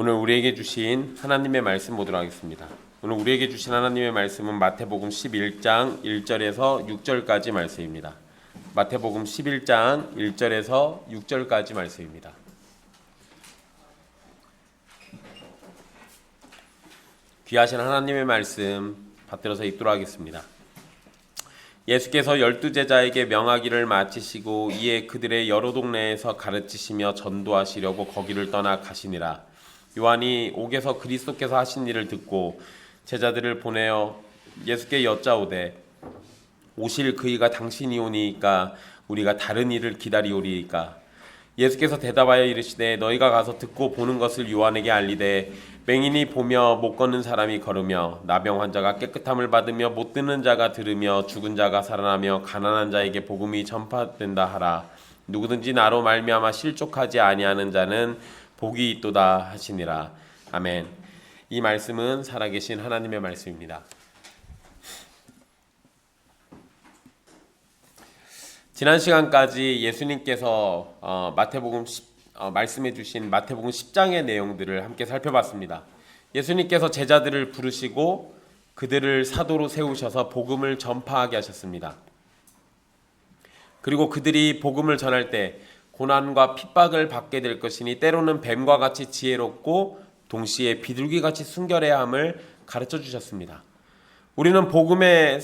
오늘 우리에게 주신 하나님의 말씀 보도록 하겠습니다. 오늘 우리에게 주신 하나님의 말씀은 마태복음 11장 1절에서 6절까지 말씀입니다. 마태복음 11장 1절에서 6절까지 말씀입니다. 귀하신 하나님의 말씀 받들어서 읽도록 하겠습니다. 예수께서 12제자에게 명하기를 마치시고 이에 그들의 여러 동네에서 가르치시며 전도하시려고 거기를 떠나 가시니라. 요한이 옥에서 그리스도께서 하신 일을 듣고 제자들을 보내어 예수께 여짜오되 오실 그이가 당신이 오니이까 우리가 다른 일을 기다리오리이까. 예수께서 대답하여 이르시되 너희가 가서 듣고 보는 것을 요한에게 알리되 맹인이 보며 못 걷는 사람이 걸으며 나병 환자가 깨끗함을 받으며 못 듣는 자가 들으며 죽은 자가 살아나며 가난한 자에게 복음이 전파된다 하라. 누구든지 나로 말미암아 실족하지 아니하는 자는 복이 있도다 하시니라. 아멘. 이 말씀은 살아계신 하나님의 말씀입니다. 지난 시간까지 예수님께서 마태복음 말씀해 주신 마태복음 10장의 내용들을 함께 살펴봤습니다. 예수님께서 제자들을 부르시고 그들을 사도로 세우셔서 복음을 전파하게 하셨습니다. 그리고 그들이 복음을 전할 때 고난과 핍박을 받게 될 것이니 때로는 뱀과 같이 지혜롭고 동시에 비둘기같이 순결해야 함을 가르쳐 주셨습니다. 우리는 복음의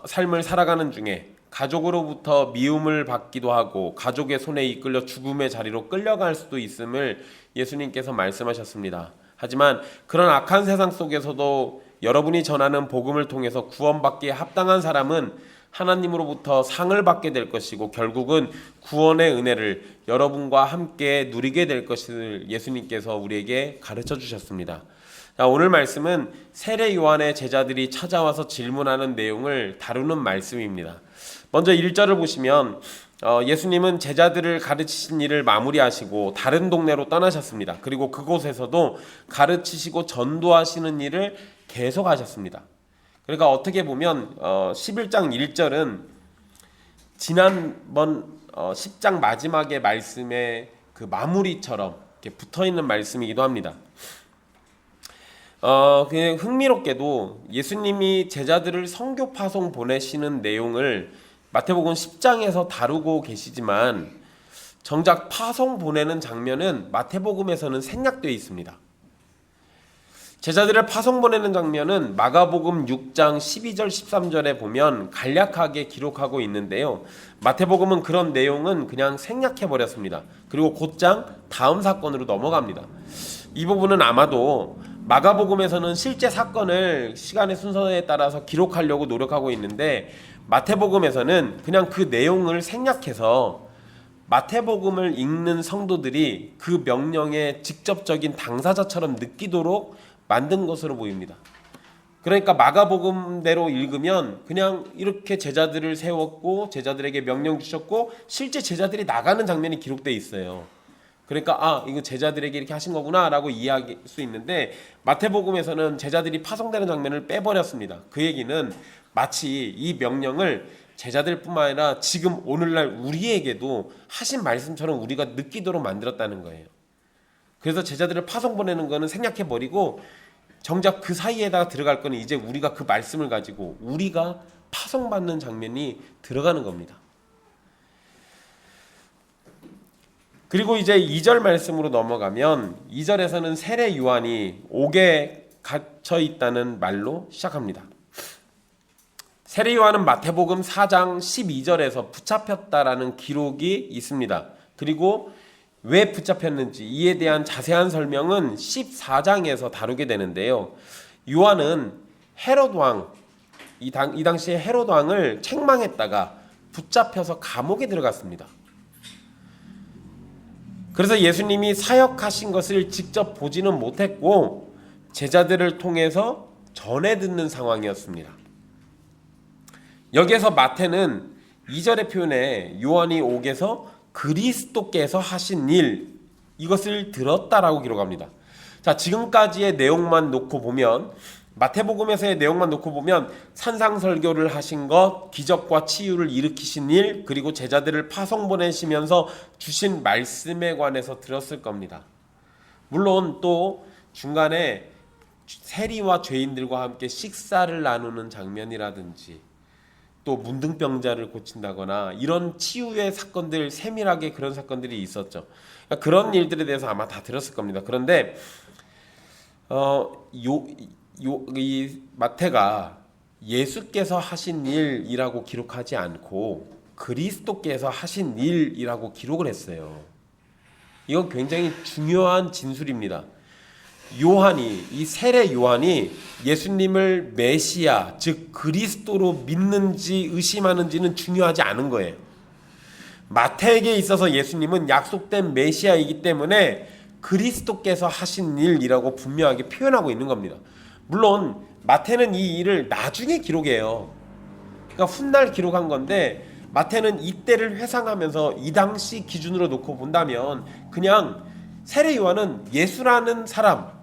삶을 살아가는 중에 가족으로부터 미움을 받기도 하고 가족의 손에 이끌려 죽음의 자리로 끌려갈 수도 있음을 예수님께서 말씀하셨습니다. 하지만 그런 악한 세상 속에서도 여러분이 전하는 복음을 통해서 구원받기에 합당한 사람은 하나님으로부터 상을 받게 될 것이고 결국은 구원의 은혜를 여러분과 함께 누리게 될 것을 예수님께서 우리에게 가르쳐 주셨습니다. 오늘 말씀은 세례 요한의 제자들이 찾아와서 질문하는 내용을 다루는 말씀입니다. 먼저 1절을 보시면 예수님은 제자들을 가르치신 일을 마무리하시고 다른 동네로 떠나셨습니다. 그리고 그곳에서도 가르치시고 전도하시는 일을 계속하셨습니다. 그러니까 어떻게 보면 11장 1절은 지난번 10장 마지막의 말씀의 그 마무리처럼 이렇게 붙어있는 말씀이기도 합니다. 그냥 흥미롭게도 예수님이 제자들을 선교 파송 보내시는 내용을 마태복음 10장에서 다루고 계시지만 정작 파송 보내는 장면은 마태복음에서는 생략되어 있습니다. 제자들을 파송 보내는 장면은 마가복음 6장 12절 13절에 보면 간략하게 기록하고 있는데요. 마태복음은 그런 내용은 그냥 생략해버렸습니다. 그리고 곧장 다음 사건으로 넘어갑니다. 이 부분은 아마도 마가복음에서는 실제 사건을 시간의 순서에 따라서 기록하려고 노력하고 있는데 마태복음에서는 그냥 그 내용을 생략해서 마태복음을 읽는 성도들이 그 명령의 직접적인 당사자처럼 느끼도록 만든 것으로 보입니다. 그러니까 마가복음대로 읽으면 그냥 이렇게 제자들을 세웠고 제자들에게 명령 주셨고 실제 제자들이 나가는 장면이 기록되어 있어요. 그러니까 이거 제자들에게 이렇게 하신 거구나 라고 이해할 수 있는데 마태복음에서는 제자들이 파송되는 장면을 빼버렸습니다. 그 얘기는 마치 이 명령을 제자들뿐만 아니라 지금 오늘날 우리에게도 하신 말씀처럼 우리가 느끼도록 만들었다는 거예요. 그래서 제자들을 파송 보내는 거는 생략해버리고 정작 그 사이에다가 들어갈 거는 이제 우리가 그 말씀을 가지고 우리가 파송받는 장면이 들어가는 겁니다. 그리고 이제 2절 말씀으로 넘어가면 2절에서는 세례 요한이 옥에 갇혀 있다는 말로 시작합니다. 세례 요한은 마태복음 4장 12절에서 붙잡혔다라는 기록이 있습니다. 그리고 왜 붙잡혔는지 이에 대한 자세한 설명은 14장에서 다루게 되는데요. 요한은 헤롯 왕, 이 당시에 헤롯 왕을 책망했다가 붙잡혀서 감옥에 들어갔습니다. 그래서 예수님이 사역하신 것을 직접 보지는 못했고 제자들을 통해서 전해 듣는 상황이었습니다. 여기에서 마태는 2절의 표현에 요한이 옥에서 그리스도께서 하신 일 이것을 들었다라고 기록합니다. 자, 지금까지의 내용만 놓고 보면 마태복음에서의 내용만 놓고 보면 산상설교를 하신 것, 기적과 치유를 일으키신 일, 그리고 제자들을 파송 보내시면서 주신 말씀에 관해서 들었을 겁니다. 물론 또 중간에 세리와 죄인들과 함께 식사를 나누는 장면이라든지 또 문둥병자를 고친다거나 이런 치유의 사건들, 세밀하게 그런 사건들이 있었죠. 그러니까 그런 일들에 대해서 아마 다 들었을 겁니다. 그런데 이 마태가 예수께서 하신 일이라고 기록하지 않고 그리스도께서 하신 일이라고 기록을 했어요. 이건 굉장히 중요한 진술입니다. 이 세례 요한이 예수님을 메시아, 즉 그리스도로 믿는지 의심하는지는 중요하지 않은 거예요. 마태에게 있어서 예수님은 약속된 메시아이기 때문에 그리스도께서 하신 일이라고 분명하게 표현하고 있는 겁니다. 물론 마태는 이 일을 나중에 기록해요. 그러니까 훗날 기록한 건데 마태는 이때를 회상하면서 이 당시 기준으로 놓고 본다면 그냥 세례 요한은 예수라는 사람,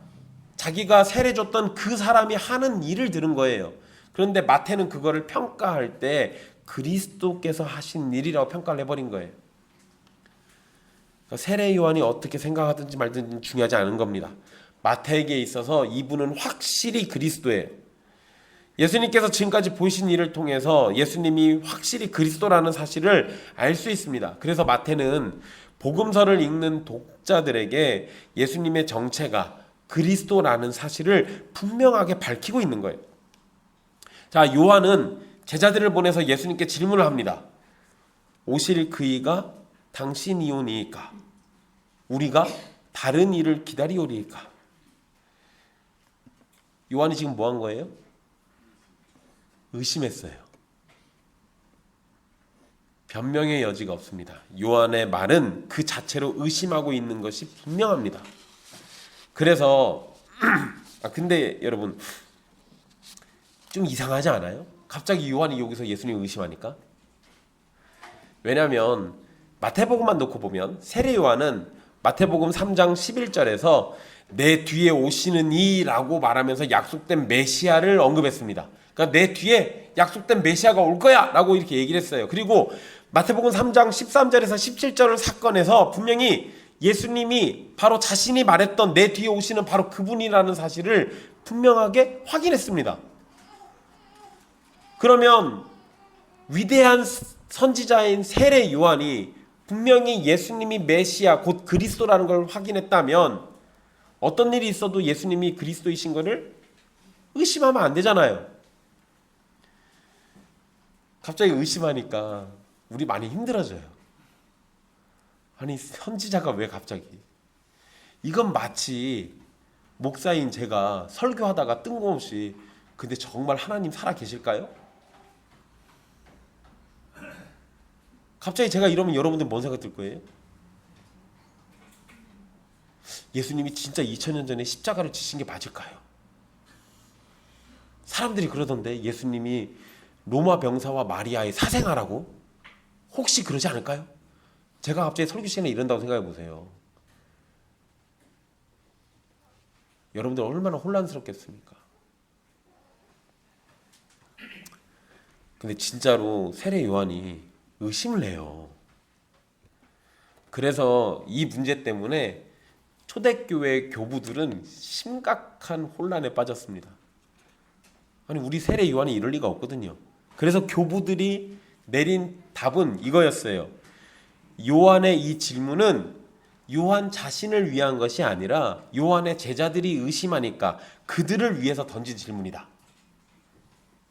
자기가 세례 줬던 그 사람이 하는 일을 들은 거예요. 그런데 마태는 그거를 평가할 때 그리스도께서 하신 일이라고 평가를 해버린 거예요. 그러니까 세례 요한이 어떻게 생각하든지 말든지 중요하지 않은 겁니다. 마태에게 있어서 이분은 확실히 그리스도예요. 예수님께서 지금까지 보이신 일을 통해서 예수님이 확실히 그리스도라는 사실을 알 수 있습니다. 그래서 마태는 복음서를 읽는 독자들에게 예수님의 정체가 그리스도라는 사실을 분명하게 밝히고 있는 거예요. 자, 요한은 제자들을 보내서 예수님께 질문을 합니다. 오실 그이가 당신이오니이까? 우리가 다른 일을 기다리오리이까? 요한이 지금 뭐 한 거예요? 의심했어요. 변명의 여지가 없습니다. 요한의 말은 그 자체로 의심하고 있는 것이 분명합니다. 그래서 근데 여러분 좀 이상하지 않아요? 갑자기 요한이 여기서 예수님을 의심하니까? 왜냐하면 마태복음만 놓고 보면 세례 요한은 마태복음 3장 11절에서 내 뒤에 오시는 이라고 말하면서 약속된 메시아를 언급했습니다. 그러니까 내 뒤에 약속된 메시아가 올 거야 라고 이렇게 얘기를 했어요. 그리고 마태복음 3장 13절에서 17절 사건에서 분명히 예수님이 바로 자신이 말했던 내 뒤에 오시는 바로 그분이라는 사실을 분명하게 확인했습니다. 그러면 위대한 선지자인 세례 요한이 분명히 예수님이 메시아 곧 그리스도라는 걸 확인했다면 어떤 일이 있어도 예수님이 그리스도이신 것을 의심하면 안 되잖아요. 갑자기 의심하니까 우리 많이 힘들어져요. 아니 선지자가 왜 갑자기? 이건 마치 목사인 제가 설교하다가 뜬금없이 근데 정말 하나님 살아 계실까요? 갑자기 제가 이러면 여러분들 뭔 생각 들 거예요? 예수님이 진짜 2000년 전에 십자가를 지신 게 맞을까요? 사람들이 그러던데 예수님이 로마 병사와 마리아의 사생아라고? 혹시 그러지 않을까요? 제가 갑자기 설교 시간에 이런다고 생각해 보세요. 여러분들 얼마나 혼란스럽겠습니까? 근데 진짜로 세례 요한이 의심을 해요. 그래서 이 문제 때문에 초대교회 교부들은 심각한 혼란에 빠졌습니다. 아니 우리 세례 요한이 이럴 리가 없거든요. 그래서 교부들이 내린 답은 이거였어요. 요한의 이 질문은 요한 자신을 위한 것이 아니라 요한의 제자들이 의심하니까 그들을 위해서 던진 질문이다.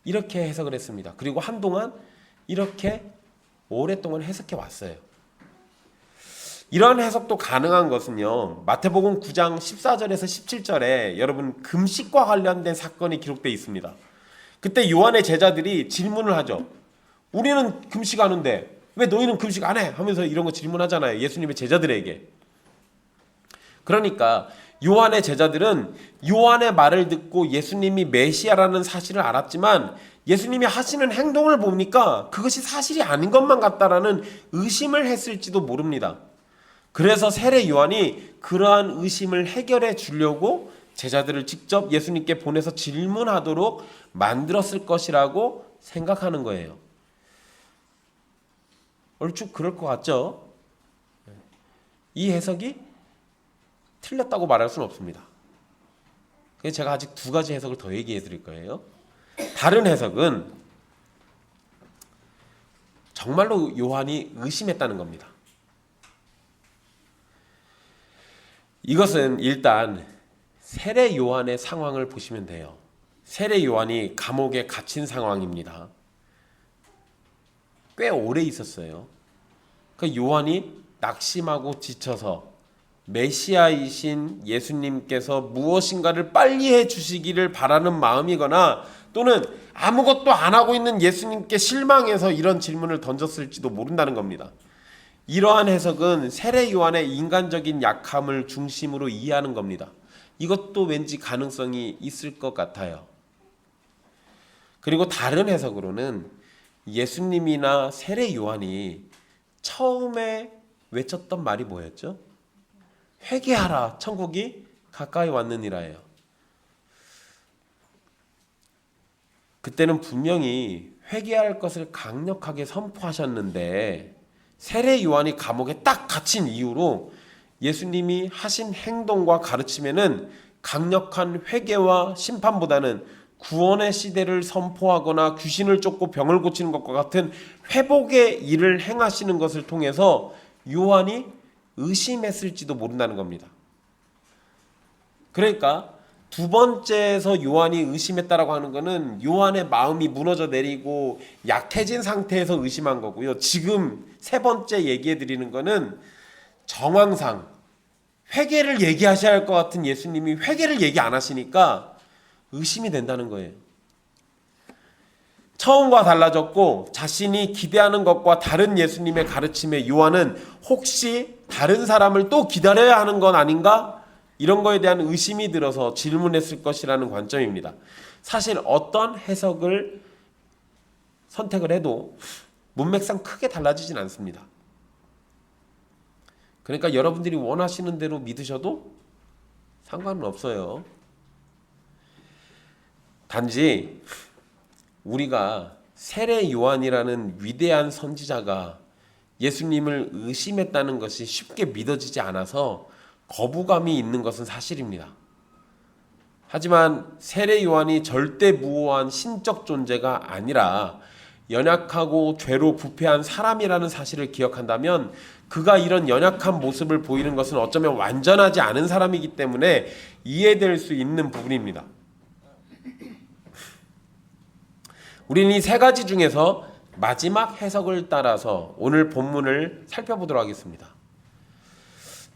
이렇게 해석을 했습니다. 그리고 한동안 이렇게 오랫동안 해석해 왔어요. 이런 해석도 가능한 것은요. 마태복음 9장 14절에서 17절에 여러분 금식과 관련된 사건이 기록되어 있습니다. 그때 요한의 제자들이 질문을 하죠. 우리는 금식하는데 왜 너희는 금식 안 해? 하면서 이런 거 질문하잖아요. 예수님의 제자들에게. 그러니까 요한의 제자들은 요한의 말을 듣고 예수님이 메시아라는 사실을 알았지만 예수님이 하시는 행동을 보니까 그것이 사실이 아닌 것만 같다라는 의심을 했을지도 모릅니다. 그래서 세례 요한이 그러한 의심을 해결해 주려고 제자들을 직접 예수님께 보내서 질문하도록 만들었을 것이라고 생각하는 거예요. 얼추 그럴 것 같죠? 이 해석이 틀렸다고 말할 수는 없습니다. 그래서 제가 아직 두 가지 해석을 더 얘기해 드릴 거예요. 다른 해석은 정말로 요한이 의심했다는 겁니다. 이것은 일단 세례 요한의 상황을 보시면 돼요. 세례 요한이 감옥에 갇힌 상황입니다. 꽤 오래 있었어요. 그 요한이 낙심하고 지쳐서 메시아이신 예수님께서 무엇인가를 빨리 해주시기를 바라는 마음이거나 또는 아무것도 안 하고 있는 예수님께 실망해서 이런 질문을 던졌을지도 모른다는 겁니다. 이러한 해석은 세례 요한의 인간적인 약함을 중심으로 이해하는 겁니다. 이것도 왠지 가능성이 있을 것 같아요. 그리고 다른 해석으로는 예수님이나 세례 요한이 처음에 외쳤던 말이 뭐였죠? 회개하라, 천국이 가까이 왔느니라예요. 그때는 분명히 회개할 것을 강력하게 선포하셨는데 세례 요한이 감옥에 딱 갇힌 이후로 예수님이 하신 행동과 가르침에는 강력한 회개와 심판보다는 구원의 시대를 선포하거나 귀신을 쫓고 병을 고치는 것과 같은 회복의 일을 행하시는 것을 통해서 요한이 의심했을지도 모른다는 겁니다. 그러니까 두 번째에서 요한이 의심했다라고 하는 것은 요한의 마음이 무너져 내리고 약해진 상태에서 의심한 거고요. 지금 세 번째 얘기해 드리는 것은 정황상 회개를 얘기하셔야 할 것 같은 예수님이 회개를 얘기 안 하시니까 의심이 된다는 거예요. 처음과 달라졌고 자신이 기대하는 것과 다른 예수님의 가르침에 요한은 혹시 다른 사람을 또 기다려야 하는 건 아닌가? 이런 거에 대한 의심이 들어서 질문했을 것이라는 관점입니다. 사실 어떤 해석을 선택을 해도 문맥상 크게 달라지진 않습니다. 그러니까 여러분들이 원하시는 대로 믿으셔도 상관은 없어요. 단지 우리가 세례 요한이라는 위대한 선지자가 예수님을 의심했다는 것이 쉽게 믿어지지 않아서 거부감이 있는 것은 사실입니다. 하지만 세례 요한이 절대 무오한 신적 존재가 아니라 연약하고 죄로 부패한 사람이라는 사실을 기억한다면 그가 이런 연약한 모습을 보이는 것은 어쩌면 완전하지 않은 사람이기 때문에 이해될 수 있는 부분입니다. 우리는 이 세 가지 중에서 마지막 해석을 따라서 오늘 본문을 살펴보도록 하겠습니다.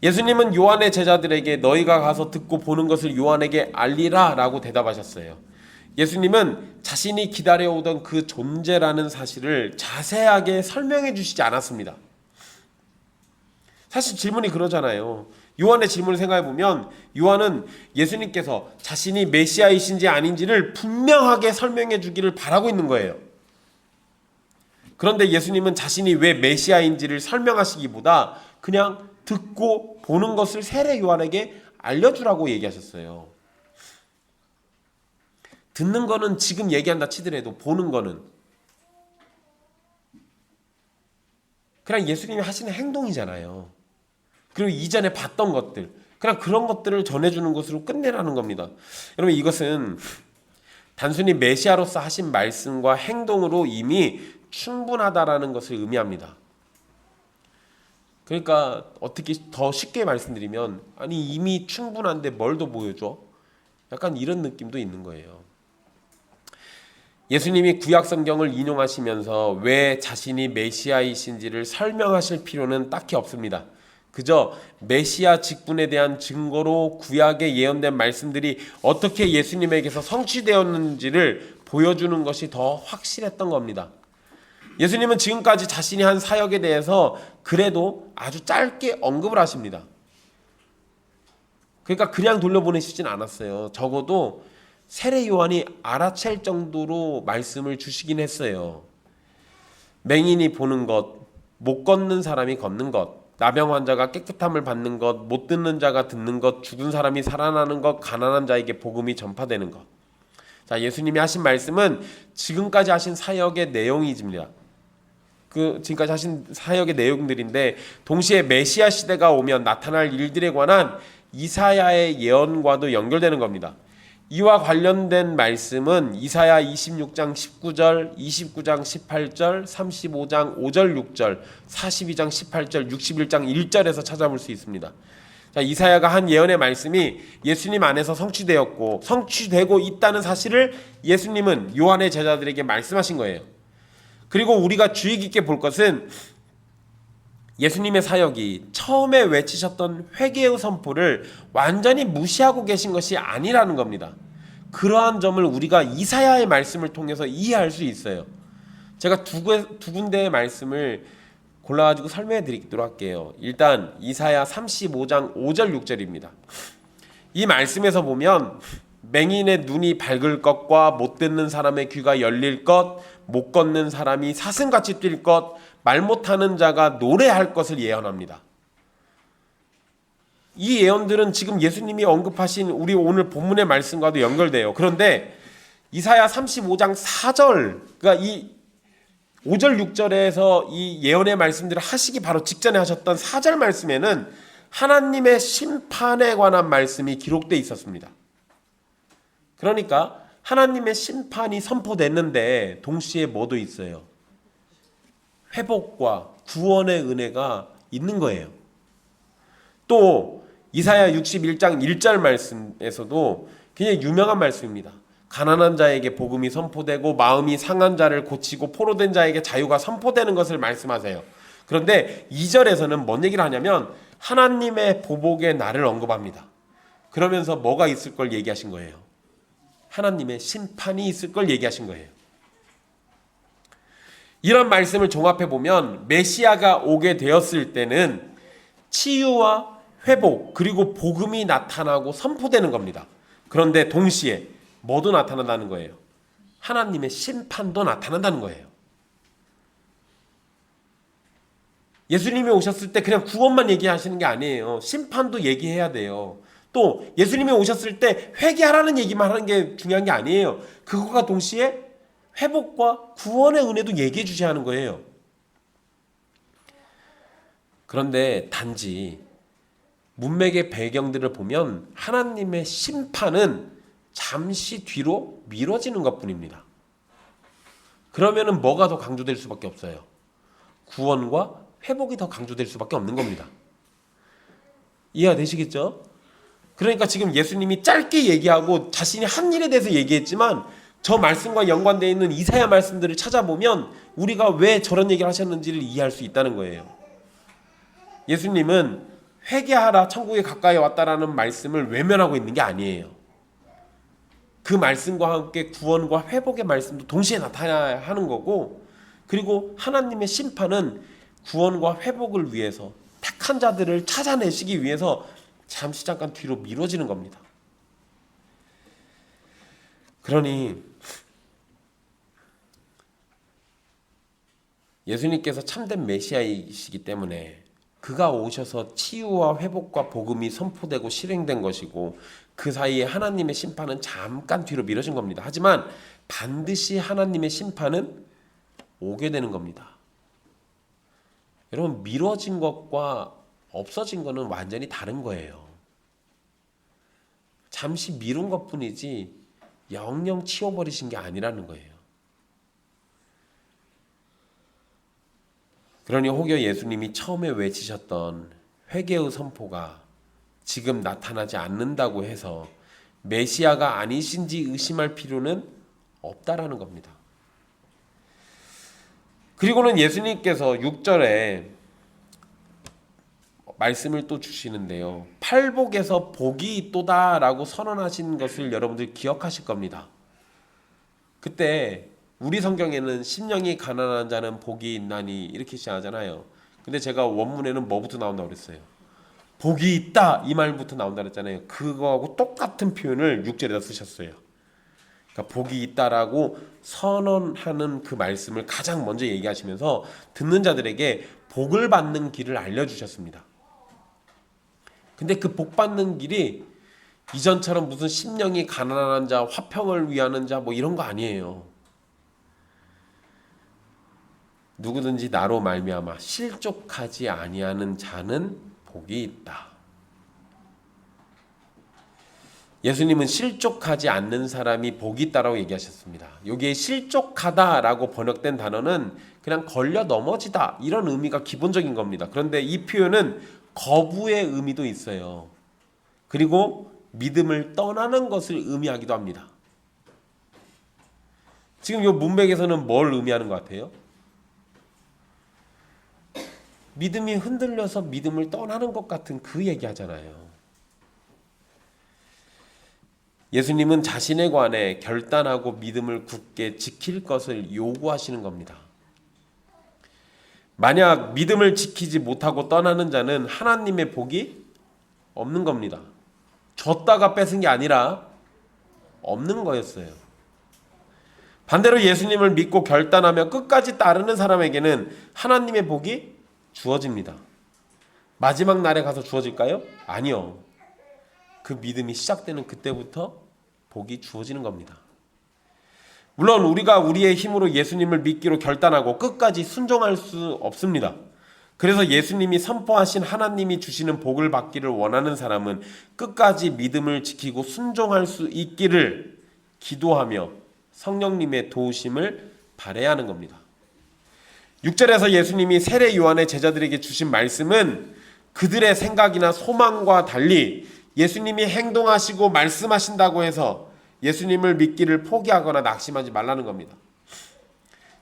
예수님은 요한의 제자들에게 너희가 가서 듣고 보는 것을 요한에게 알리라 라고 대답하셨어요. 예수님은 자신이 기다려오던 그 존재라는 사실을 자세하게 설명해 주시지 않았습니다. 사실 질문이 그러잖아요. 요한의 질문을 생각해 보면 요한은 예수님께서 자신이 메시아이신지 아닌지를 분명하게 설명해 주기를 바라고 있는 거예요. 그런데 예수님은 자신이 왜 메시아인지를 설명하시기보다 그냥 듣고 보는 것을 세례 요한에게 알려주라고 얘기하셨어요. 듣는 거는 지금 얘기한다 치더라도 보는 거는 그냥 예수님이 하시는 행동이잖아요. 그리고 이전에 봤던 것들, 그냥 그런 것들을 전해주는 것으로 끝내라는 겁니다. 여러분, 이것은 단순히 메시아로서 하신 말씀과 행동으로 이미 충분하다라는 것을 의미합니다. 그러니까 어떻게 더 쉽게 말씀드리면 아니 이미 충분한데 뭘 더 보여줘? 약간 이런 느낌도 있는 거예요. 예수님이 구약 성경을 인용하시면서 왜 자신이 메시아이신지를 설명하실 필요는 딱히 없습니다. 그저 메시아 직분에 대한 증거로 구약에 예언된 말씀들이 어떻게 예수님에게서 성취되었는지를 보여주는 것이 더 확실했던 겁니다. 예수님은 지금까지 자신이 한 사역에 대해서 그래도 아주 짧게 언급을 하십니다. 그러니까 그냥 돌려보내시진 않았어요. 적어도 세례 요한이 알아챌 정도로 말씀을 주시긴 했어요. 맹인이 보는 것, 못 걷는 사람이 걷는 것, 나병 환자가 깨끗함을 받는 것, 못 듣는 자가 듣는 것, 죽은 사람이 살아나는 것, 가난한 자에게 복음이 전파되는 것. 자, 예수님이 하신 말씀은 지금까지 하신 사역의 내용이집니다. 지금까지 하신 사역의 내용들인데 동시에 메시아 시대가 오면 나타날 일들에 관한 이사야의 예언과도 연결되는 겁니다. 이와 관련된 말씀은 이사야 26장 19절, 29장 18절, 35장 5절 6절, 42장 18절, 61장 1절에서 찾아볼 수 있습니다. 자, 이사야가 한 예언의 말씀이 예수님 안에서 성취되었고 성취되고 있다는 사실을 예수님은 요한의 제자들에게 말씀하신 거예요. 그리고 우리가 주의 깊게 볼 것은 예수님의 사역이 처음에 외치셨던 회개의 선포를 완전히 무시하고 계신 것이 아니라는 겁니다. 그러한 점을 우리가 이사야의 말씀을 통해서 이해할 수 있어요. 제가 두 군데의 말씀을 골라가지고 설명해 드리도록 할게요. 일단 이사야 35장 5절 6절입니다. 이 말씀에서 보면 맹인의 눈이 밝을 것과 못 듣는 사람의 귀가 열릴 것, 못 걷는 사람이 사슴같이 뛸 것, 말 못하는 자가 노래할 것을 예언합니다. 이 예언들은 지금 예수님이 언급하신 우리 오늘 본문의 말씀과도 연결돼요. 그런데 이사야 35장 4절, 그러니까 이 5절 6절에서 이 예언의 말씀들을 하시기 바로 직전에 하셨던 4절 말씀에는 하나님의 심판에 관한 말씀이 기록되어 있었습니다. 그러니까 하나님의 심판이 선포됐는데 동시에 뭐도 있어요? 회복과 구원의 은혜가 있는 거예요. 또 이사야 61장 1절 말씀에서도 굉장히 유명한 말씀입니다. 가난한 자에게 복음이 선포되고 마음이 상한 자를 고치고 포로된 자에게 자유가 선포되는 것을 말씀하세요. 그런데 2절에서는 뭔 얘기를 하냐면 하나님의 보복의 날을 언급합니다. 그러면서 뭐가 있을 걸 얘기하신 거예요? 하나님의 심판이 있을 걸 얘기하신 거예요. 이런 말씀을 종합해 보면 메시아가 오게 되었을 때는 치유와 회복 그리고 복음이 나타나고 선포되는 겁니다. 그런데 동시에 뭐도 나타난다는 거예요? 하나님의 심판도 나타난다는 거예요. 예수님이 오셨을 때 그냥 구원만 얘기하시는 게 아니에요. 심판도 얘기해야 돼요. 또 예수님이 오셨을 때 회개하라는 얘기만 하는 게 중요한 게 아니에요. 그거가 동시에 회복과 구원의 은혜도 얘기해 주셔야 하는 거예요. 그런데 단지 문맥의 배경들을 보면 하나님의 심판은 잠시 뒤로 미뤄지는 것뿐입니다. 그러면은 뭐가 더 강조될 수밖에 없어요? 구원과 회복이 더 강조될 수밖에 없는 겁니다. 이해가 되시겠죠? 그러니까 지금 예수님이 짧게 얘기하고 자신이 한 일에 대해서 얘기했지만 저 말씀과 연관되어 있는 이사야 말씀들을 찾아보면 우리가 왜 저런 얘기를 하셨는지를 이해할 수 있다는 거예요. 예수님은 회개하라 천국에 가까이 왔다라는 말씀을 외면하고 있는 게 아니에요. 그 말씀과 함께 구원과 회복의 말씀도 동시에 나타나야 하는 거고, 그리고 하나님의 심판은 구원과 회복을 위해서 택한 자들을 찾아내시기 위해서 잠깐 뒤로 미뤄지는 겁니다. 그러니 예수님께서 참된 메시아이시기 때문에 그가 오셔서 치유와 회복과 복음이 선포되고 실행된 것이고 그 사이에 하나님의 심판은 잠깐 뒤로 미뤄진 겁니다. 하지만 반드시 하나님의 심판은 오게 되는 겁니다. 여러분, 미뤄진 것과 없어진 것은 완전히 다른 거예요. 잠시 미룬 것뿐이지 영영 치워버리신 게 아니라는 거예요. 그러니 혹여 예수님이 처음에 외치셨던 회개의 선포가 지금 나타나지 않는다고 해서 메시아가 아니신지 의심할 필요는 없다라는 겁니다. 그리고는 예수님께서 6절에 말씀을 또 주시는데요. 팔복에서 복이 있도다라고 선언하신 것을 여러분들 기억하실 겁니다. 그때 우리 성경에는 심령이 가난한 자는 복이 있나니 이렇게 시작하잖아요. 근데 제가 원문에는 뭐부터 나온다고 그랬어요? 복이 있다 이 말부터 나온다고 그랬잖아요. 그거하고 똑같은 표현을 6절에다 쓰셨어요. 그러니까 복이 있다라고 선언하는 그 말씀을 가장 먼저 얘기하시면서 듣는 자들에게 복을 받는 길을 알려주셨습니다. 근데 그 복 받는 길이 이전처럼 무슨 심령이 가난한 자, 화평을 위하는 자 뭐 이런 거 아니에요. 누구든지 나로 말미암아 실족하지 아니하는 자는 복이 있다. 예수님은 실족하지 않는 사람이 복이 있다라고 얘기하셨습니다. 여기에 실족하다라고 번역된 단어는 그냥 걸려 넘어지다 이런 의미가 기본적인 겁니다. 그런데 이 표현은 거부의 의미도 있어요. 그리고 믿음을 떠나는 것을 의미하기도 합니다. 지금 이 문맥에서는 뭘 의미하는 것 같아요? 믿음이 흔들려서 믿음을 떠나는 것 같은 그 얘기하잖아요. 예수님은 자신에 관해 결단하고 믿음을 굳게 지킬 것을 요구하시는 겁니다. 만약 믿음을 지키지 못하고 떠나는 자는 하나님의 복이 없는 겁니다. 줬다가 뺏은 게 아니라 없는 거였어요. 반대로 예수님을 믿고 결단하며 끝까지 따르는 사람에게는 하나님의 복이 주어집니다. 마지막 날에 가서 주어질까요? 아니요. 그 믿음이 시작되는 그때부터 복이 주어지는 겁니다. 물론 우리가 우리의 힘으로 예수님을 믿기로 결단하고 끝까지 순종할 수 없습니다. 그래서 예수님이 선포하신 하나님이 주시는 복을 받기를 원하는 사람은 끝까지 믿음을 지키고 순종할 수 있기를 기도하며 성령님의 도우심을 바라야 하는 겁니다. 6절에서 예수님이 세례 요한의 제자들에게 주신 말씀은 그들의 생각이나 소망과 달리 예수님이 행동하시고 말씀하신다고 해서 예수님을 믿기를 포기하거나 낙심하지 말라는 겁니다.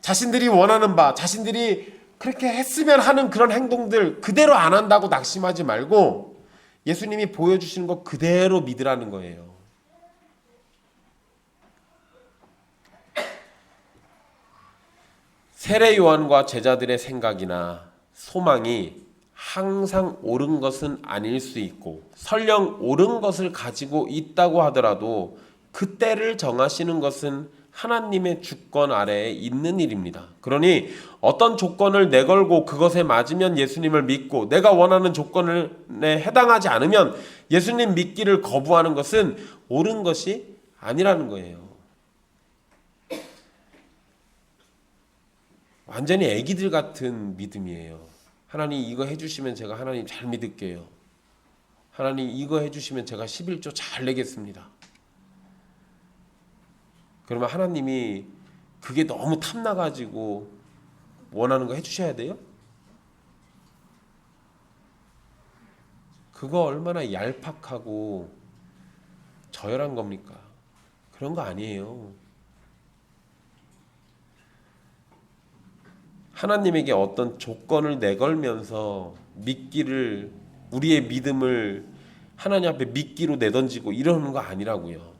자신들이 원하는 바, 자신들이 그렇게 했으면 하는 그런 행동들 그대로 안 한다고 낙심하지 말고 예수님이 보여주시는 것 그대로 믿으라는 거예요. 세례 요한과 제자들의 생각이나 소망이 항상 옳은 것은 아닐 수 있고 설령 옳은 것을 가지고 있다고 하더라도 그때를 정하시는 것은 하나님의 주권 아래에 있는 일입니다. 그러니 어떤 조건을 내걸고 그것에 맞으면 예수님을 믿고 내가 원하는 조건에 해당하지 않으면 예수님 믿기를 거부하는 것은 옳은 것이 아니라는 거예요. 완전히 애기들 같은 믿음이에요. 하나님 이거 해주시면 제가 하나님 잘 믿을게요. 하나님 이거 해주시면 제가 11조 잘 내겠습니다. 그러면 하나님이 그게 너무 탐나가지고 원하는 거 해주셔야 돼요? 그거 얼마나 얄팍하고 저열한 겁니까? 그런 거 아니에요. 하나님에게 어떤 조건을 내걸면서 믿기를 우리의 믿음을 하나님 앞에 믿기로 내던지고 이러는 거 아니라고요.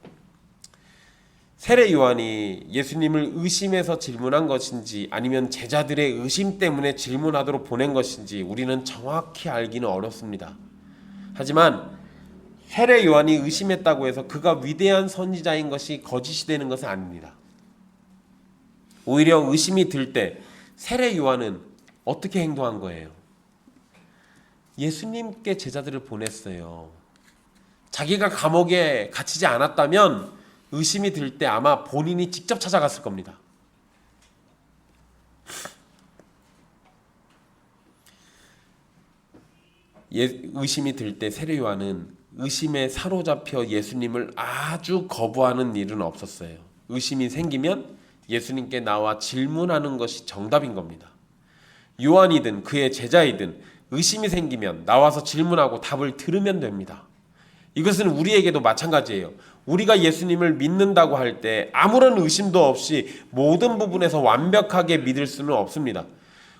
세례 요한이 예수님을 의심해서 질문한 것인지 아니면 제자들의 의심 때문에 질문하도록 보낸 것인지 우리는 정확히 알기는 어렵습니다. 하지만 세례 요한이 의심했다고 해서 그가 위대한 선지자인 것이 거짓이 되는 것은 아닙니다. 오히려 의심이 들 때 세례 요한은 어떻게 행동한 거예요? 예수님께 제자들을 보냈어요. 자기가 감옥에 갇히지 않았다면 의심이 들 때 아마 본인이 직접 찾아갔을 겁니다. 의심이 들 때 세례 요한은 의심에 사로잡혀 예수님을 아주 거부하는 일은 없었어요. 의심이 생기면 예수님께 나와 질문하는 것이 정답인 겁니다. 요한이든 그의 제자이든 의심이 생기면 나와서 질문하고 답을 들으면 됩니다. 이것은 우리에게도 마찬가지예요. 우리가 예수님을 믿는다고 할 때 아무런 의심도 없이 모든 부분에서 완벽하게 믿을 수는 없습니다.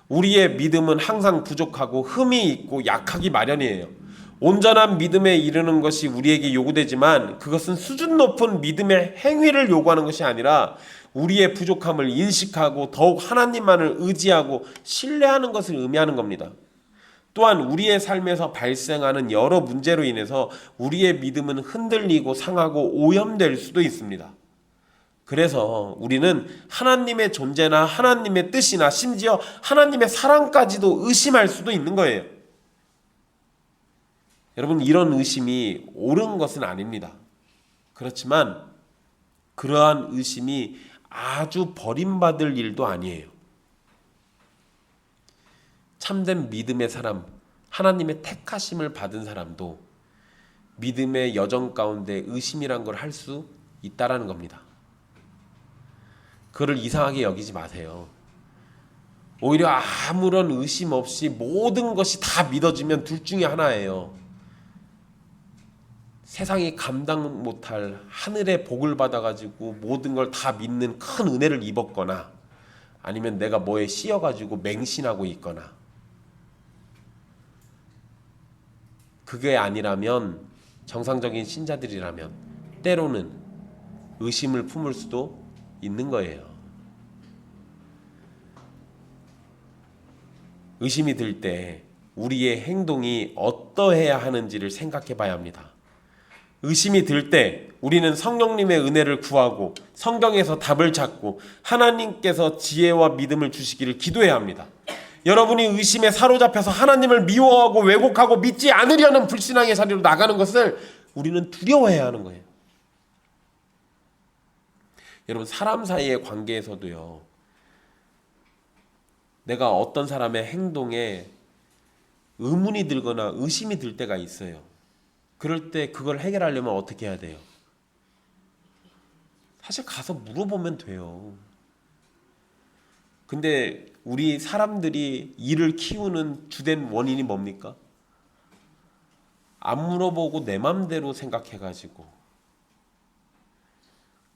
우리의 믿음은 항상 부족하고 흠이 있고 약하기 마련이에요. 온전한 믿음에 이르는 것이 우리에게 요구되지만 그것은 수준 높은 믿음의 행위를 요구하는 것이 아니라 우리의 부족함을 인식하고 더욱 하나님만을 의지하고 신뢰하는 것을 의미하는 겁니다. 또한 우리의 삶에서 발생하는 여러 문제로 인해서 우리의 믿음은 흔들리고 상하고 오염될 수도 있습니다. 그래서 우리는 하나님의 존재나 하나님의 뜻이나 심지어 하나님의 사랑까지도 의심할 수도 있는 거예요. 여러분, 이런 의심이 옳은 것은 아닙니다. 그렇지만 그러한 의심이 아주 버림받을 일도 아니에요. 참된 믿음의 사람, 하나님의 택하심을 받은 사람도 믿음의 여정 가운데 의심이란 걸 할 수 있다라는 겁니다. 그를 이상하게 여기지 마세요. 오히려 아무런 의심 없이 모든 것이 다 믿어지면 둘 중에 하나예요. 세상이 감당 못할 하늘의 복을 받아가지고 모든 걸 다 믿는 큰 은혜를 입었거나, 아니면 내가 뭐에 씌여가지고 맹신하고 있거나. 그게 아니라면, 정상적인 신자들이라면 때로는 의심을 품을 수도 있는 거예요. 의심이 들 때 우리의 행동이 어떠해야 하는지를 생각해 봐야 합니다. 의심이 들 때 우리는 성령님의 은혜를 구하고 성경에서 답을 찾고 하나님께서 지혜와 믿음을 주시기를 기도해야 합니다. 여러분이 의심에 사로잡혀서 하나님을 미워하고 왜곡하고 믿지 않으려는 불신앙의 자리로 나가는 것을 우리는 두려워해야 하는 거예요. 여러분, 사람 사이의 관계에서도요, 내가 어떤 사람의 행동에 의문이 들거나 의심이 들 때가 있어요. 그럴 때 그걸 해결하려면 어떻게 해야 돼요? 사실 가서 물어보면 돼요. 근데 우리 사람들이 일을 키우는 주된 원인이 뭡니까? 안 물어보고 내 맘대로 생각해가지고,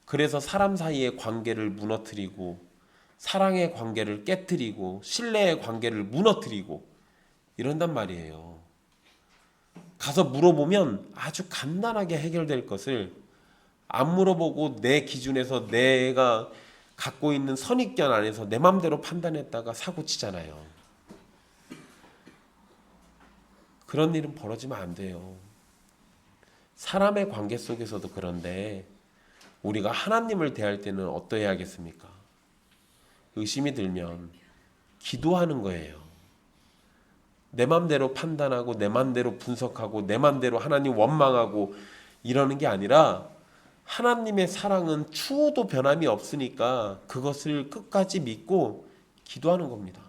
그래서 사람 사이의 관계를 무너뜨리고 사랑의 관계를 깨뜨리고 신뢰의 관계를 무너뜨리고 이런단 말이에요. 가서 물어보면 아주 간단하게 해결될 것을 안 물어보고 내 기준에서 내가 갖고 있는 선입견 안에서 내 맘대로 판단했다가 사고 치잖아요. 그런 일은 벌어지면 안 돼요. 사람의 관계 속에서도 그런데 우리가 하나님을 대할 때는 어떠해야겠습니까? 의심이 들면 기도하는 거예요. 내 맘대로 판단하고 내 맘대로 분석하고 내 맘대로 하나님 원망하고 이러는 게 아니라, 하나님의 사랑은 추호도 변함이 없으니까 그것을 끝까지 믿고 기도하는 겁니다.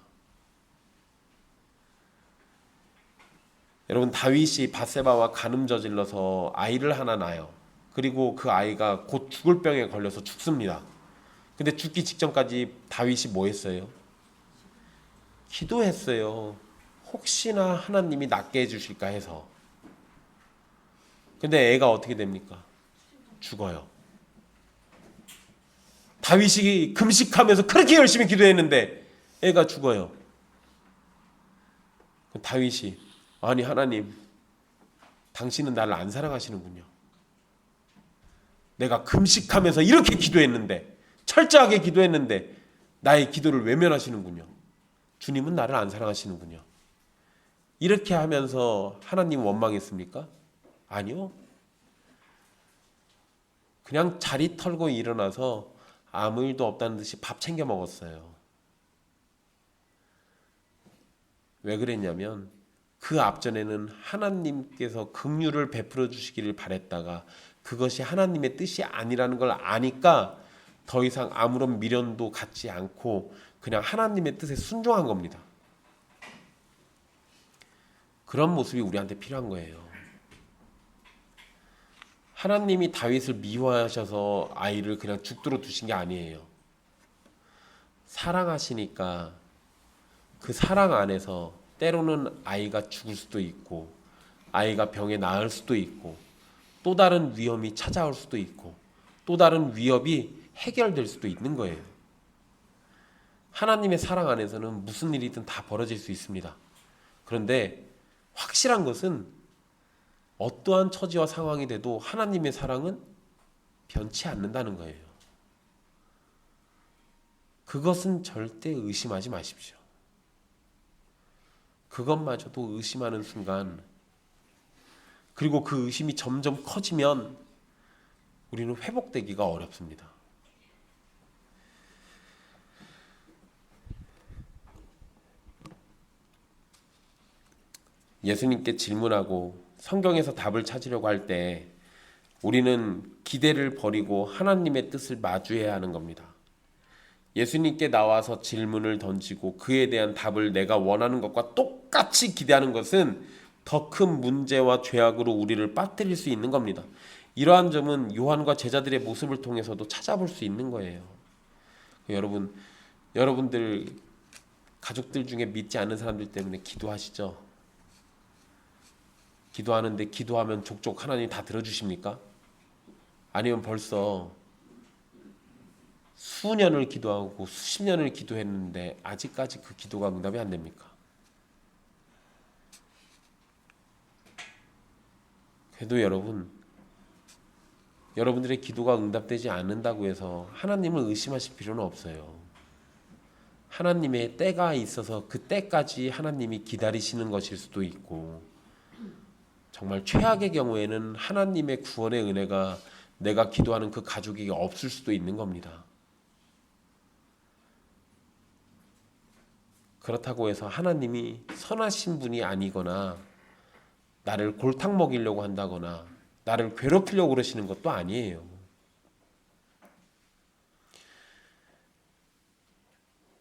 여러분, 다윗이 밧세바와 간음 저질러서 아이를 하나 낳아요. 그리고 그 아이가 곧 죽을 병에 걸려서 죽습니다. 근데 죽기 직전까지 다윗이 뭐 했어요? 기도했어요. 혹시나 하나님이 낫게 해주실까 해서. 근데 애가 어떻게 됩니까? 죽어요. 다윗이 금식하면서 그렇게 열심히 기도했는데 애가 죽어요. 다윗이, 아니 하나님, 당신은 나를 안 사랑하시는군요. 내가 금식하면서 이렇게 기도했는데, 철저하게 기도했는데 나의 기도를 외면하시는군요. 주님은 나를 안 사랑하시는군요. 이렇게 하면서 하나님 원망했습니까? 아니요. 그냥 자리 털고 일어나서 아무 일도 없다는 듯이 밥 챙겨 먹었어요. 왜 그랬냐면 그 앞전에는 하나님께서 긍휼을 베풀어 주시기를 바랬다가 그것이 하나님의 뜻이 아니라는 걸 아니까 더 이상 아무런 미련도 갖지 않고 그냥 하나님의 뜻에 순종한 겁니다. 그런 모습이 우리한테 필요한 거예요. 하나님이 다윗을 미워하셔서 아이를 그냥 죽도록 두신 게 아니에요. 사랑하시니까 그 사랑 안에서 때로는 아이가 죽을 수도 있고 아이가 병에 나을 수도 있고 또 다른 위험이 찾아올 수도 있고 또 다른 위협이 해결될 수도 있는 거예요. 하나님의 사랑 안에서는 무슨 일이든 다 벌어질 수 있습니다. 그런데 확실한 것은 어떠한 처지와 상황이 돼도 하나님의 사랑은 변치 않는다는 거예요. 그것은 절대 의심하지 마십시오. 그것마저도 의심하는 순간, 그리고 그 의심이 점점 커지면 우리는 회복되기가 어렵습니다. 예수님께 질문하고 성경에서 답을 찾으려고 할 때 우리는 기대를 버리고 하나님의 뜻을 마주해야 하는 겁니다. 예수님께 나와서 질문을 던지고 그에 대한 답을 내가 원하는 것과 똑같이 기대하는 것은 더 큰 문제와 죄악으로 우리를 빠뜨릴 수 있는 겁니다. 이러한 점은 요한과 제자들의 모습을 통해서도 찾아볼 수 있는 거예요. 여러분들 가족들 중에 믿지 않는 사람들 때문에 기도하시죠? 기도하는데 기도하면 족족 하나님 다 들어주십니까? 아니면 벌써 수년을 기도하고 수십 년을 기도했는데 아직까지 그 기도가 응답이 안 됩니까? 그래도 여러분들의 기도가 응답되지 않는다고 해서 하나님을 의심하실 필요는 없어요. 하나님의 때가 있어서 그 때까지 하나님이 기다리시는 것일 수도 있고, 정말 최악의 경우에는 하나님의 구원의 은혜가 내가 기도하는 그 가족에게 없을 수도 있는 겁니다. 그렇다고 해서 하나님이 선하신 분이 아니거나 나를 골탕 먹이려고 한다거나 나를 괴롭히려고 그러시는 것도 아니에요.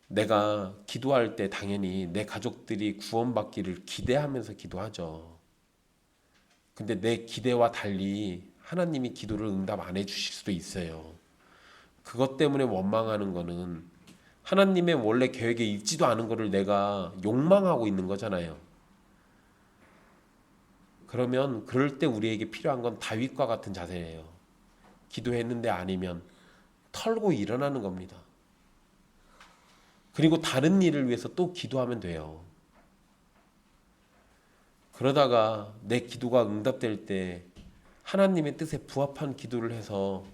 내가 기도할 때 당연히 내 가족들이 구원받기를 기대하면서 기도하죠. 근데 내 기대와 달리 하나님이 기도를 응답 안 해주실 수도 있어요. 그것 때문에 원망하는 거는 하나님의 원래 계획에 있지도 않은 거를 내가 욕망하고 있는 거잖아요. 그러면 그럴 때 우리에게 필요한 건 다윗과 같은 자세예요. 기도했는데 아니면 털고 일어나는 겁니다. 그리고 다른 일을 위해서 또 기도하면 돼요. 그러다가 내 기도가 응답될 때 하나님의 뜻에 부합한 기도를 해서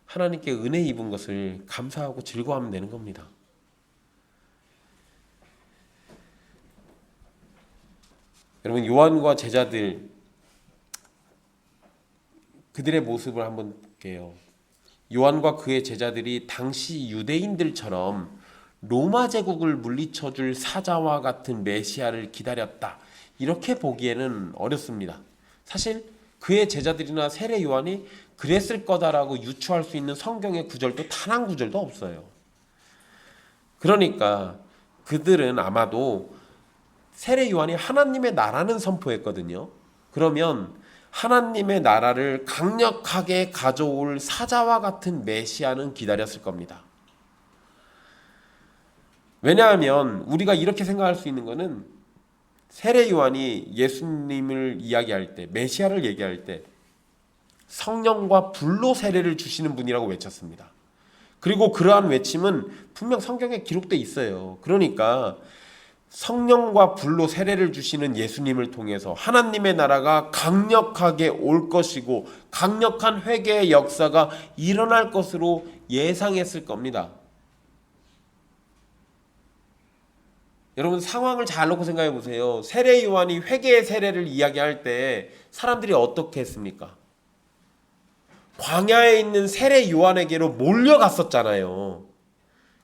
하나님께 은혜 입은 것을 감사하고 즐거워하면 되는 겁니다. 여러분, 요한과 제자들, 그들의 모습을 한번 볼게요. 요한과 그의 제자들이 당시 유대인들처럼 로마 제국을 물리쳐줄 사자와 같은 메시아를 기다렸다, 이렇게 보기에는 어렵습니다. 사실 그의 제자들이나 세례 요한이 그랬을 거다라고 유추할 수 있는 성경의 구절도 단 한 구절도 없어요. 그러니까 그들은 아마도 세례 요한이 하나님의 나라는 선포했거든요. 그러면 하나님의 나라를 강력하게 가져올 사자와 같은 메시아는 기다렸을 겁니다. 왜냐하면 우리가 이렇게 생각할 수 있는 것은 세례 요한이 예수님을 이야기할 때, 메시아를 얘기할 때 성령과 불로 세례를 주시는 분이라고 외쳤습니다. 그리고 그러한 외침은 분명 성경에 기록되어 있어요. 그러니까 성령과 불로 세례를 주시는 예수님을 통해서 하나님의 나라가 강력하게 올 것이고 강력한 회개의 역사가 일어날 것으로 예상했을 겁니다. 여러분, 상황을 잘 놓고 생각해 보세요. 세례 요한이 회개의 세례를 이야기할 때 사람들이 어떻게 했습니까? 광야에 있는 세례 요한에게로 몰려갔었잖아요.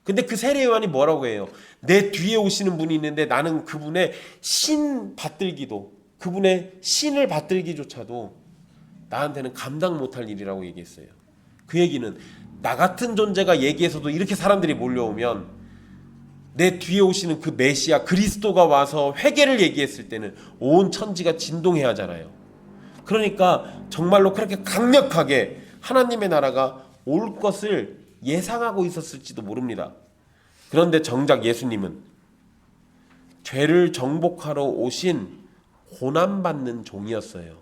근데 그 세례 요한이 뭐라고 해요? 내 뒤에 오시는 분이 있는데 나는 그분의 그분의 신을 받들기조차도 나한테는 감당 못할 일이라고 얘기했어요. 그 얘기는 나 같은 존재가 얘기해서도 이렇게 사람들이 몰려오면 내 뒤에 오시는 그 메시아 그리스도가 와서 회개를 얘기했을 때는 온 천지가 진동해야 하잖아요. 그러니까 정말로 그렇게 강력하게 하나님의 나라가 올 것을 예상하고 있었을지도 모릅니다. 그런데 정작 예수님은 죄를 정복하러 오신 고난받는 종이었어요.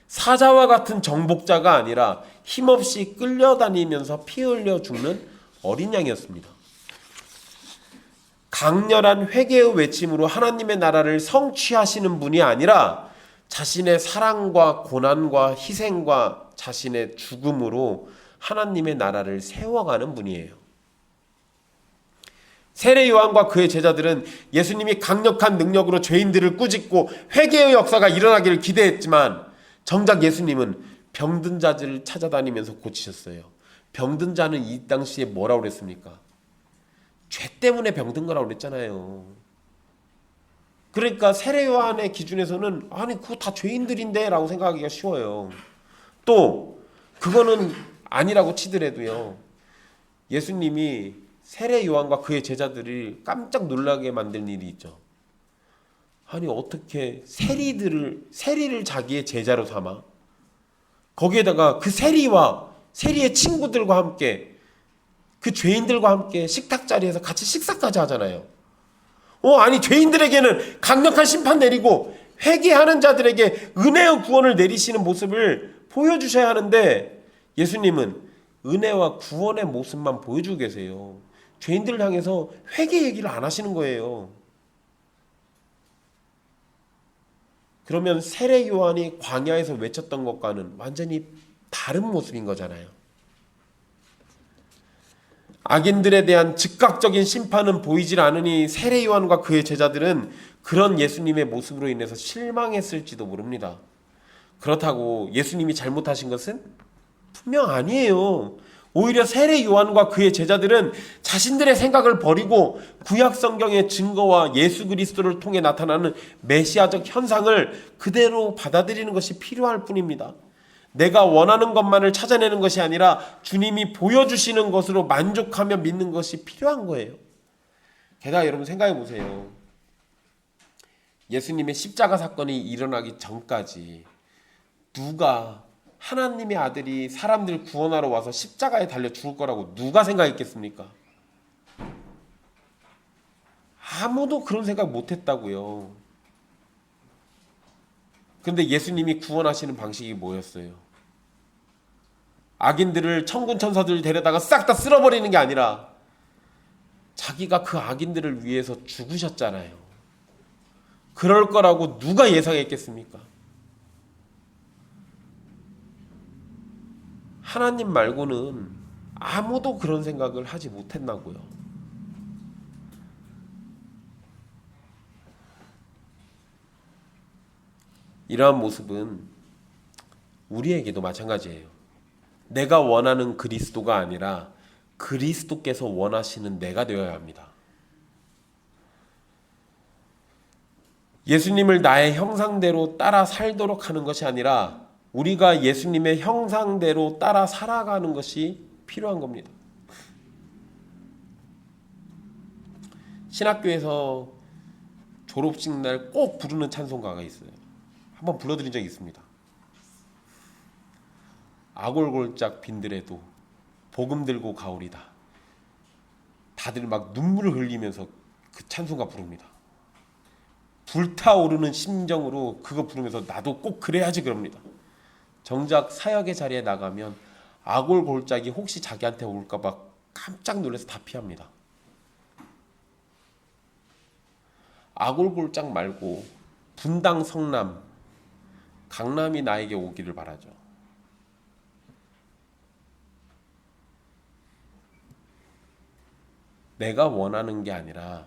사자와 같은 정복자가 아니라 힘없이 끌려다니면서 피 흘려 죽는 어린 양이었습니다. 강렬한 회개의 외침으로 하나님의 나라를 성취하시는 분이 아니라 자신의 사랑과 고난과 희생과 자신의 죽음으로 하나님의 나라를 세워가는 분이에요. 세례 요한과 그의 제자들은 예수님이 강력한 능력으로 죄인들을 꾸짖고 회개의 역사가 일어나기를 기대했지만 정작 예수님은 병든 자들을 찾아다니면서 고치셨어요. 병든 자는 이 당시에 뭐라고 그랬습니까? 죄 때문에 병든 거라고 그랬잖아요. 그러니까 세례 요한의 기준에서는 아니 그거 다 죄인들인데 라고 생각하기가 쉬워요. 또 그거는 아니라고 치더라도요, 예수님이 세례 요한과 그의 제자들을 깜짝 놀라게 만든 일이 있죠. 아니 어떻게 세리를 자기의 제자로 삼아? 거기에다가 그 세리의 친구들과 함께 그 죄인들과 함께 식탁 자리에서 같이 식사까지 하잖아요. 아니 죄인들에게는 강력한 심판 내리고 회개하는 자들에게 은혜의 구원을 내리시는 모습을 보여주셔야 하는데 예수님은 은혜와 구원의 모습만 보여주고 계세요. 죄인들을 향해서 회개 얘기를 안 하시는 거예요. 그러면 세례 요한이 광야에서 외쳤던 것과는 완전히 다른 모습인 거잖아요. 악인들에 대한 즉각적인 심판은 보이질 않으니 세례 요한과 그의 제자들은 그런 예수님의 모습으로 인해서 실망했을지도 모릅니다. 그렇다고 예수님이 잘못하신 것은 분명 아니에요. 오히려 세례 요한과 그의 제자들은 자신들의 생각을 버리고 구약 성경의 증거와 예수 그리스도를 통해 나타나는 메시아적 현상을 그대로 받아들이는 것이 필요할 뿐입니다. 내가 원하는 것만을 찾아내는 것이 아니라 주님이 보여주시는 것으로 만족하며 믿는 것이 필요한 거예요. 게다가 여러분 생각해 보세요. 예수님의 십자가 사건이 일어나기 전까지 누가 하나님의 아들이 사람들 구원하러 와서 십자가에 달려 죽을 거라고 누가 생각했겠습니까? 아무도 그런 생각 못했다고요. 그런데 예수님이 구원하시는 방식이 뭐였어요? 악인들을 천군 천사들 데려다가 싹 다 쓸어버리는 게 아니라 자기가 그 악인들을 위해서 죽으셨잖아요. 그럴 거라고 누가 예상했겠습니까? 하나님 말고는 아무도 그런 생각을 하지 못했나고요. 이러한 모습은 우리에게도 마찬가지예요. 내가 원하는 그리스도가 아니라 그리스도께서 원하시는 내가 되어야 합니다. 예수님을 나의 형상대로 따라 살도록 하는 것이 아니라 우리가 예수님의 형상대로 따라 살아가는 것이 필요한 겁니다. 신학교에서 졸업식 날 꼭 부르는 찬송가가 있어요. 한번 불러드린 적이 있습니다. 아골골짝 빈들에도 복음 들고 가오리다. 다들 막 눈물을 흘리면서 그 찬송가 부릅니다. 불타오르는 심정으로 그거 부르면서 나도 꼭 그래야지 그럽니다. 정작 사역의 자리에 나가면 아골골짝이 혹시 자기한테 올까 봐 깜짝 놀라서 다 피합니다. 아골골짝 말고 분당, 성남, 강남이 나에게 오기를 바라죠. 내가 원하는 게 아니라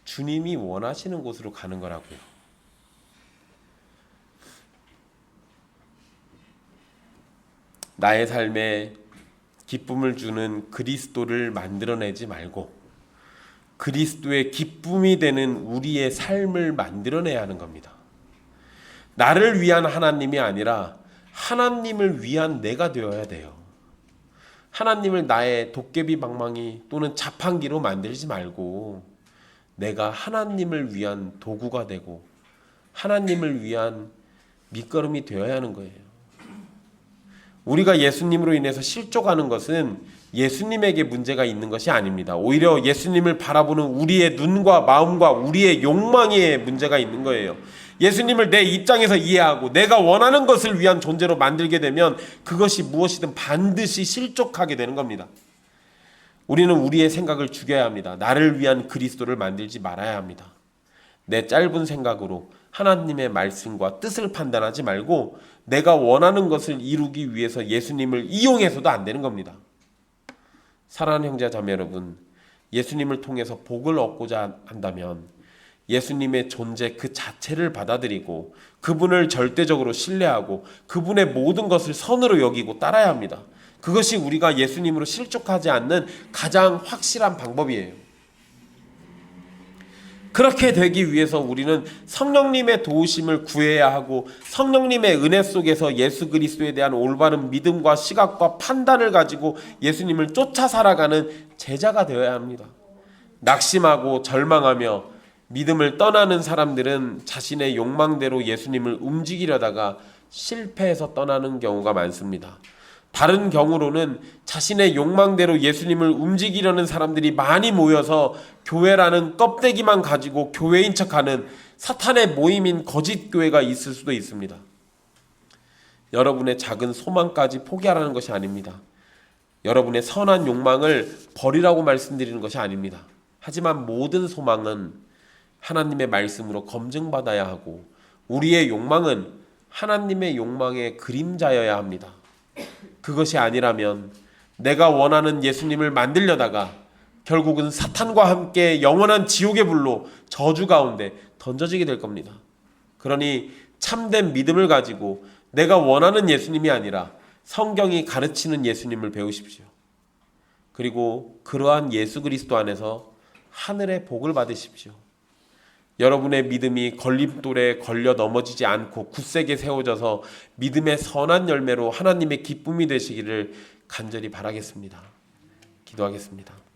주님이 원하시는 곳으로 가는 거라고요. 나의 삶에 기쁨을 주는 그리스도를 만들어내지 말고 그리스도의 기쁨이 되는 우리의 삶을 만들어내야 하는 겁니다. 나를 위한 하나님이 아니라 하나님을 위한 내가 되어야 돼요. 하나님을 나의 도깨비 방망이 또는 자판기로 만들지 말고 내가 하나님을 위한 도구가 되고 하나님을 위한 밑거름이 되어야 하는 거예요. 우리가 예수님으로 인해서 실족하는 것은 예수님에게 문제가 있는 것이 아닙니다. 오히려 예수님을 바라보는 우리의 눈과 마음과 우리의 욕망에 문제가 있는 거예요. 예수님을 내 입장에서 이해하고 내가 원하는 것을 위한 존재로 만들게 되면 그것이 무엇이든 반드시 실족하게 되는 겁니다. 우리는 우리의 생각을 죽여야 합니다. 나를 위한 그리스도를 만들지 말아야 합니다. 내 짧은 생각으로 하나님의 말씀과 뜻을 판단하지 말고 내가 원하는 것을 이루기 위해서 예수님을 이용해서도 안 되는 겁니다. 사랑하는 형제 자매 여러분, 예수님을 통해서 복을 얻고자 한다면 예수님의 존재 그 자체를 받아들이고 그분을 절대적으로 신뢰하고 그분의 모든 것을 선으로 여기고 따라야 합니다. 그것이 우리가 예수님으로 실족하지 않는 가장 확실한 방법이에요. 그렇게 되기 위해서 우리는 성령님의 도우심을 구해야 하고 성령님의 은혜 속에서 예수 그리스도에 대한 올바른 믿음과 시각과 판단을 가지고 예수님을 쫓아 살아가는 제자가 되어야 합니다. 낙심하고 절망하며 믿음을 떠나는 사람들은 자신의 욕망대로 예수님을 움직이려다가 실패해서 떠나는 경우가 많습니다. 다른 경우로는 자신의 욕망대로 예수님을 움직이려는 사람들이 많이 모여서 교회라는 껍데기만 가지고 교회인 척하는 사탄의 모임인 거짓 교회가 있을 수도 있습니다. 여러분의 작은 소망까지 포기하라는 것이 아닙니다. 여러분의 선한 욕망을 버리라고 말씀드리는 것이 아닙니다. 하지만 모든 소망은 하나님의 말씀으로 검증받아야 하고 우리의 욕망은 하나님의 욕망의 그림자여야 합니다. 그것이 아니라면 내가 원하는 예수님을 만들려다가 결국은 사탄과 함께 영원한 지옥의 불로 저주 가운데 던져지게 될 겁니다. 그러니 참된 믿음을 가지고 내가 원하는 예수님이 아니라 성경이 가르치는 예수님을 배우십시오. 그리고 그러한 예수 그리스도 안에서 하늘의 복을 받으십시오. 여러분의 믿음이 걸림돌에 걸려 넘어지지 않고 굳세게 세워져서 믿음의 선한 열매로 하나님의 기쁨이 되시기를 간절히 바라겠습니다. 기도하겠습니다.